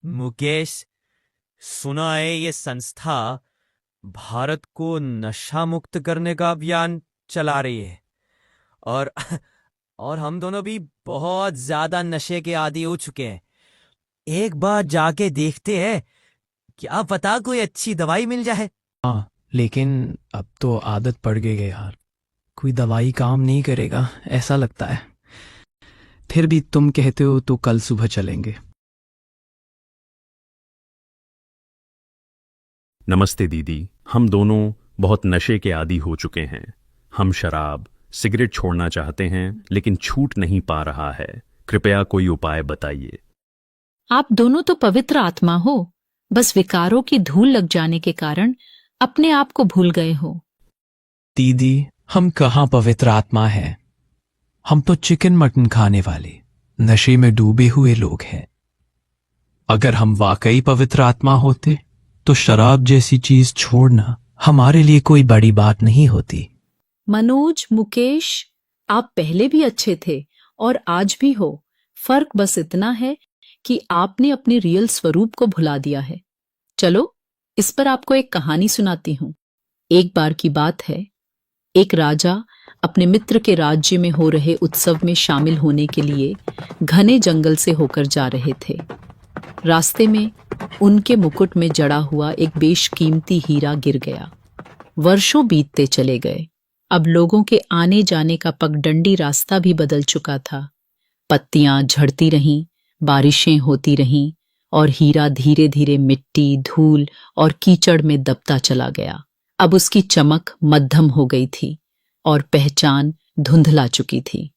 मुकेश, सुना है ये संस्था भारत को नशा मुक्त करने का अभियान चला रही है। और और हम दोनों भी बहुत ज्यादा नशे के आदी हो चुके हैं। एक बार जाके देखते हैं, क्या पता कोई अच्छी दवाई मिल जाए। हाँ, लेकिन अब तो आदत पड़ गई है यार। कोई दवाई काम नहीं करेगा ऐसा लगता है। फिर भी तुम कहते हो तो कल सुबह चलेंगे। नमस्ते दीदी, हम दोनों बहुत नशे के आदी हो चुके हैं। हम शराब, सिगरेट छोड़ना चाहते हैं लेकिन छूट नहीं पा रहा है। कृपया कोई उपाय बताइए। आप दोनों तो पवित्र आत्मा हो, बस विकारों की धूल लग जाने के कारण अपने आप को भूल गए हो। दीदी, हम कहाँ पवित्र आत्मा है। हम तो चिकन मटन खाने वाले नशे में डूबे हुए लोग हैं। अगर हम वाकई पवित्र आत्मा होते तो शराब जैसी चीज छोड़ना हमारे लिए कोई बड़ी बात नहीं होती। मनोज, मुकेश, आप पहले भी अच्छे थे और आज भी हो। फर्क बस इतना है कि आपने अपने रियल स्वरूप को भुला दिया है। चलो, इस पर आपको एक कहानी सुनाती हूँ। एक बार की बात है, एक राजा अपने मित्र के राज्य में हो रहे उत्सव में शामिल होने के लिए घने जंगल से होकर जा रहे थे। रास्ते में उनके मुकुट में जड़ा हुआ एक बेशकीमती हीरा गिर गया। वर्षों बीतते चले गए। अब लोगों के आने जाने का पगडंडी रास्ता भी बदल चुका था। पत्तियां झड़ती रहीं, बारिशें होती रहीं और हीरा धीरे धीरे मिट्टी, धूल और कीचड़ में दबता चला गया। अब उसकी चमक मध्यम हो गई थी और पहचान धुंधला चुकी थी।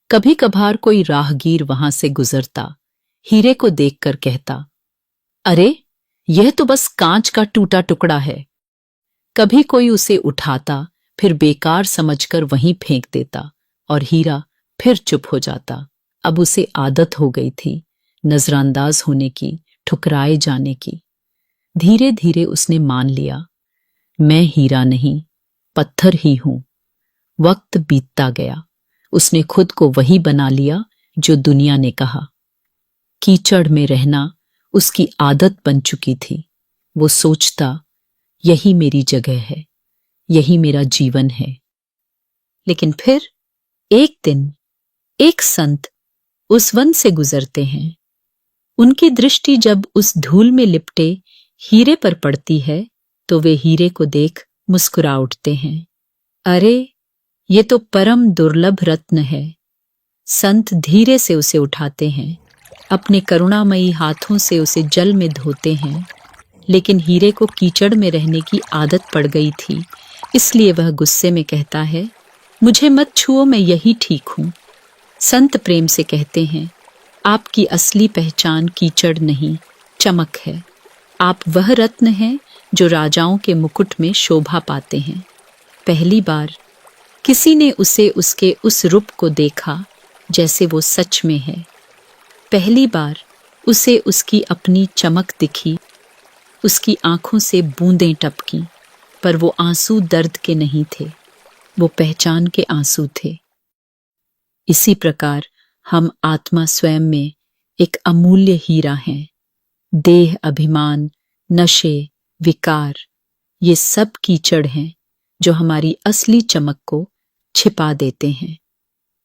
कभी कभार कोई राहगीर वहां से गुजरता, हीरे को देखकर कहता, अरे, यह तो बस कांच का टूटा टुकड़ा है। कभी कोई उसे उठाता, फिर बेकार समझकर वहीं फेंक देता और हीरा फिर चुप हो जाता। अब उसे आदत हो गई थी नजरअंदाज होने की, ठुकराए जाने की। धीरे धीरे उसने मान लिया, मैं हीरा नहीं, पत्थर ही हूं। वक्त बीतता गया। उसने खुद को वही बना लिया जो दुनिया ने कहा। कीचड़ में रहना उसकी आदत बन चुकी थी। वो सोचता, यही मेरी जगह है, यही मेरा जीवन है। लेकिन फिर एक दिन एक संत उस वन से गुजरते हैं। उनकी दृष्टि जब उस धूल में लिपटे हीरे पर पड़ती है तो वे हीरे को देख मुस्कुरा उठते हैं। अरे, ये तो परम दुर्लभ रत्न है। संत धीरे से उसे उठाते हैं, अपने करुणामयी हाथों से उसे जल में धोते हैं। लेकिन हीरे को कीचड़ में रहने की आदत पड़ गई थी, इसलिए वह गुस्से में कहता है, मुझे मत छुओ, मैं यही ठीक हूं। संत प्रेम से कहते हैं, आपकी असली पहचान कीचड़ नहीं, चमक है। आप वह रत्न हैं जो राजाओं के मुकुट में शोभा पाते हैं। पहली बार किसी ने उसे उसके उस रूप को देखा जैसे वो सच में है। पहली बार उसे उसकी अपनी चमक दिखी। उसकी आंखों से बूंदें टपकीं, पर वो आंसू दर्द के नहीं थे, वो पहचान के आंसू थे। इसी प्रकार हम आत्मा स्वयं में एक अमूल्य हीरा हैं। देह, अभिमान, नशे, विकार, ये सब कीचड़ हैं जो हमारी असली चमक को छिपा देते हैं।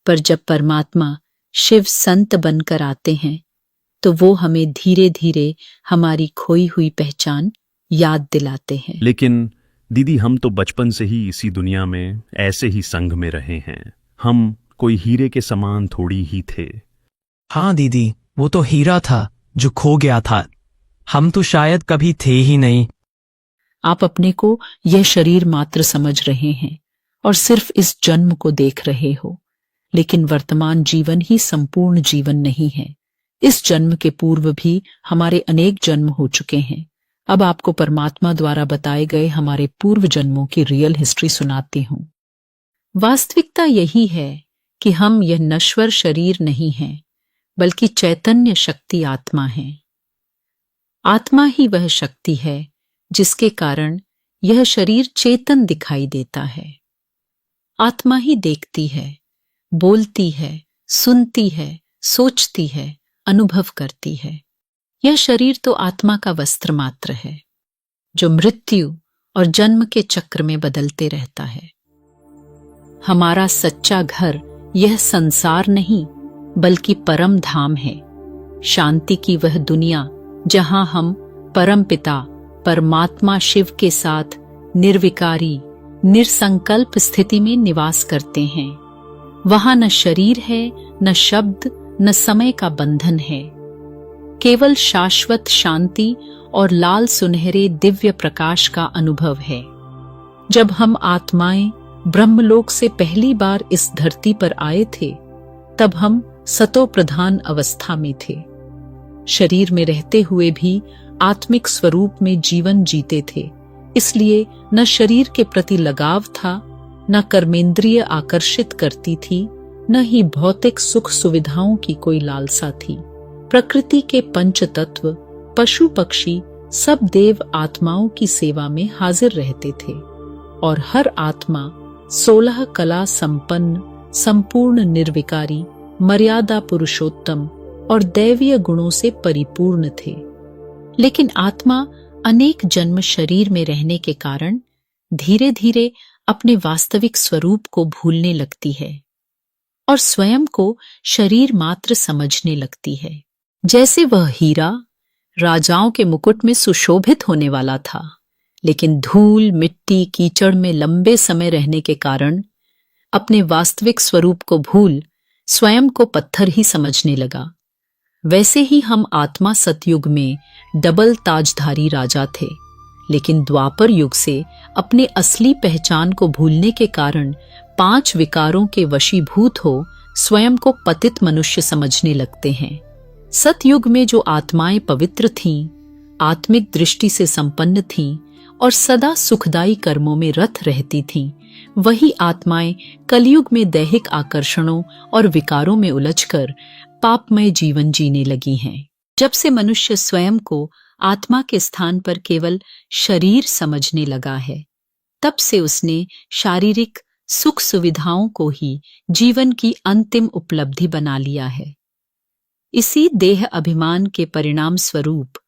पर जब परमात्मा शिव संत बनकर आते हैं तो वो हमें धीरे धीरे हमारी खोई हुई पहचान याद दिलाते हैं। लेकिन दीदी, हम तो बचपन से ही इसी दुनिया में ऐसे ही संग में रहे हैं। हम कोई हीरे के समान थोड़ी ही थे। हाँ दीदी, वो तो हीरा था जो खो गया था। हम तो शायद कभी थे ही नहीं। आप अपने को यह शरीर मात्र समझ रहे हैं और सिर्फ इस जन्म को देख रहे हो, लेकिन वर्तमान जीवन ही संपूर्ण जीवन नहीं है। इस जन्म के पूर्व भी हमारे अनेक जन्म हो चुके हैं। अब आपको परमात्मा द्वारा बताए गए हमारे पूर्व जन्मों की रियल हिस्ट्री सुनाती हूं। वास्तविकता यही है कि हम यह नश्वर शरीर नहीं हैं, बल्कि चैतन्य शक्ति आत्मा है। आत्मा ही वह शक्ति है जिसके कारण यह शरीर चेतन दिखाई देता है। आत्मा ही देखती है, बोलती है, सुनती है, सोचती है, अनुभव करती है। यह शरीर तो आत्मा का वस्त्र मात्र है, जो मृत्यु और जन्म के चक्र में बदलते रहता है। हमारा सच्चा घर यह संसार नहीं, बल्कि परम धाम है, शांति की वह दुनिया जहां हम परम पिता परमात्मा शिव के साथ निर्विकारी निरसंकल्प स्थिति में निवास करते हैं। वहां न शरीर है, न शब्द, न समय का बंधन है, केवल शाश्वत शांति और लाल सुनहरे दिव्य प्रकाश का अनुभव है। जब हम आत्माएं ब्रह्मलोक से पहली बार इस धरती पर आए थे, तब हम सतो प्रधान अवस्था में थे। शरीर में रहते हुए भी आत्मिक स्वरूप में जीवन जीते थे, इसलिए न शरीर के प्रति लगाव था, न कर्मेंद्रिय आकर्षित करती थी, न ही भौतिक सुख सुविधाओं की कोई लालसा थी। प्रकृति के पंच तत्व, पशु पक्षी सब देव आत्माओं की सेवा में हाजिर रहते थे और हर आत्मा 16 कला संपन्न, संपूर्ण निर्विकारी, मर्यादा पुरुषोत्तम और दैवीय गुणों से परिपूर्ण थे। लेकिन आत्मा अनेक जन्म शरीर में रहने के कारण धीरे धीरे अपने वास्तविक स्वरूप को भूलने लगती है और स्वयं को शरीर मात्र समझने लगती है। जैसे वह हीरा राजाओं के मुकुट में सुशोभित होने वाला था, लेकिन धूल मिट्टी कीचड़ में लंबे समय रहने के कारण अपने वास्तविक स्वरूप को भूल स्वयं को पत्थर ही समझने लगा। वैसे ही हम आत्मा सतयुग में डबल ताजधारी राजा थे, लेकिन द्वापर युग से अपने असली पहचान को भूलने के कारण 5 विकारों के वशीभूत हो स्वयं को पतित मनुष्य समझने लगते हैं। सतयुग में जो आत्माएं पवित्र थीं, आत्मिक दृष्टि से संपन्न थीं और सदा सुखदायी कर्मों में रत रहती थीं, वही आत्माएं कलयुग में दैहिक आकर्षणों और विकारों में उलझकर पापमय जीवन जीने लगी हैं। जब से मनुष्य स्वयं को आत्मा के स्थान पर केवल शरीर समझने लगा है, तब से उसने शारीरिक सुख सुविधाओं को ही जीवन की अंतिम उपलब्धि बना लिया है। इसी देह अभिमान के परिणाम स्वरूप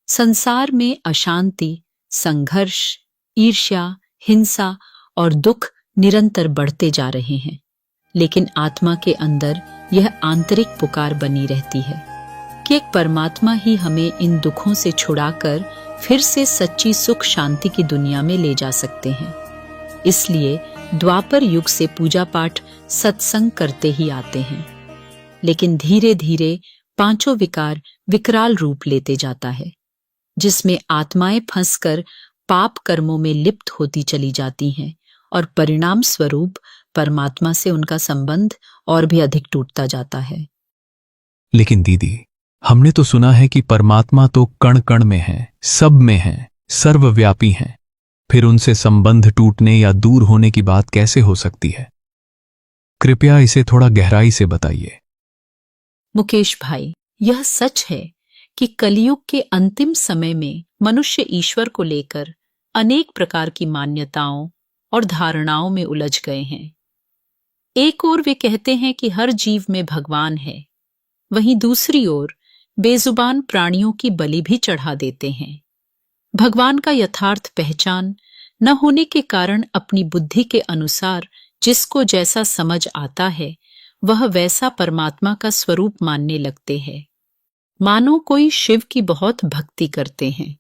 संसार में अशांति, संघर्ष, ईर्ष्या, हिंसा और दुख निरंतर बढ़ते जा रहे हैं। लेकिन आत्मा के अंदर यह आंतरिक पुकार बनी रहती है कि एक परमात्मा ही हमें इन दुखों से छुड़ाकर फिर से सच्ची सुख शांति की दुनिया में ले जा सकते हैं। इसलिए द्वापर युग से पूजा पाठ सत्संग करते ही आते हैं, लेकिन धीरे धीरे 5 विकार विकराल रूप लेते जाता है, जिसमें आत्माएं फंसकर पाप कर्मों में लिप्त होती चली जाती हैं और परिणाम स्वरूप परमात्मा से उनका संबंध और भी अधिक टूटता जाता है। लेकिन दीदी, हमने तो सुना है कि परमात्मा तो कण कण में है, सब में है, सर्वव्यापी हैं। फिर उनसे संबंध टूटने या दूर होने की बात कैसे हो सकती है? कृपया इसे थोड़ा गहराई से बताइए। मुकेश भाई, यह सच है कि कलयुग के अंतिम समय में मनुष्य ईश्वर को लेकर अनेक प्रकार की मान्यताओं और धारणाओं में उलझ गए हैं। एक ओर वे कहते हैं कि हर जीव में भगवान है, वहीं दूसरी ओर बेजुबान प्राणियों की बलि भी चढ़ा देते हैं। भगवान का यथार्थ पहचान न होने के कारण अपनी बुद्धि के अनुसार जिसको जैसा समझ आता है, वह वैसा परमात्मा का स्वरूप मानने लगते हैं। मानो कोई शिव की बहुत भक्ति करते हैं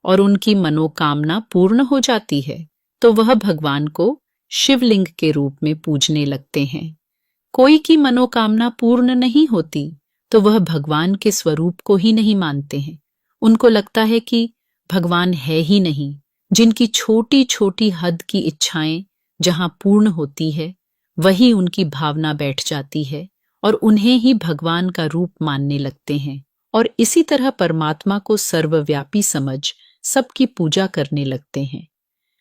और उनकी मनोकामना पूर्ण हो जाती है, तो वह भगवान को शिवलिंग के रूप में पूजने लगते हैं। कोई की मनोकामना पूर्ण नहीं होती, तो वह भगवान के स्वरूप को ही नहीं मानते हैं। उनको लगता है कि भगवान है ही नहीं। जिनकी छोटी छोटी हद की इच्छाएं जहां पूर्ण होती है, वही उनकी भावना बैठ जाती है और उन्हें ही भगवान का रूप मानने लगते हैं और इसी तरह परमात्मा को सर्वव्यापी समझ सबकी पूजा करने लगते हैं।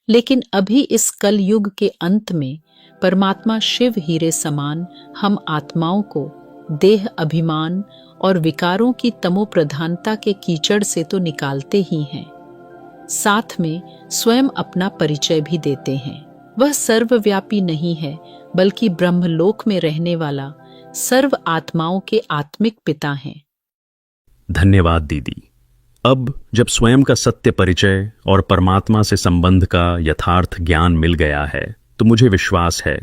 लेकिन अभी इस कलयुग के अंत में परमात्मा शिव हीरे समान हम आत्माओं को देह अभिमान और विकारों की तमो प्रधानता के कीचड़ से तो निकालते ही हैं, साथ में स्वयं अपना परिचय भी देते हैं। वह सर्वव्यापी नहीं है, बल्कि ब्रह्मलोक में रहने वाला सर्व आत्माओं के आत्मिक पिता हैं। धन्यवाद दीदी। अब जब स्वयं का सत्य परिचय और परमात्मा से संबंध का यथार्थ ज्ञान मिल गया है तो मुझे विश्वास है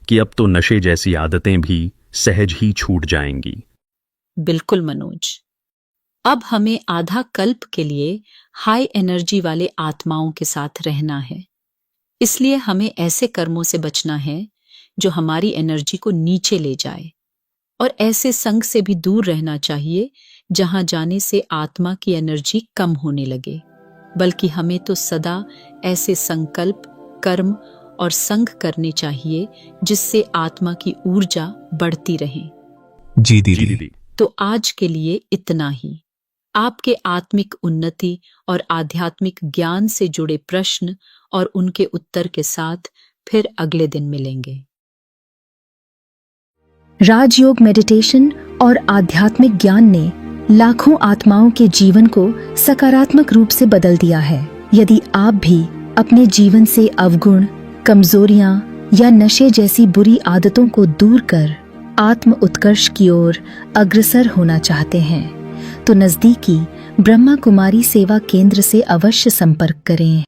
कि अब तो नशे जैसी आदतें भी सहज ही छूट जाएंगी। बिल्कुल मनोज। अब हमें आधा कल्प के लिए हाई एनर्जी वाले आत्माओं के साथ रहना है। इसलिए हमें ऐसे कर्मों से बचना है जो हमारी एनर्जी को नीचे ले जाए, और ऐसे संग से भी दूर रहना चाहिए जहां जाने से आत्मा की एनर्जी कम होने लगे। बल्कि हमें तो सदा ऐसे संकल्प, कर्म और संग करने चाहिए जिससे आत्मा की ऊर्जा बढ़ती रहे। जी दीदी। तो आज के लिए इतना ही। आपके आत्मिक उन्नति और आध्यात्मिक ज्ञान से जुड़े प्रश्न और उनके उत्तर के साथ फिर अगले दिन मिलेंगे। राजयोग मेडिटेशन और आध्यात्मिक ज्ञान ने लाखों आत्माओं के जीवन को सकारात्मक रूप से बदल दिया है। यदि आप भी अपने जीवन से अवगुण, कमजोरियां या नशे जैसी बुरी आदतों को दूर कर आत्म उत्कर्ष की ओर अग्रसर होना चाहते हैं तो नजदीकी ब्रह्मा कुमारी सेवा केंद्र से अवश्य संपर्क करें।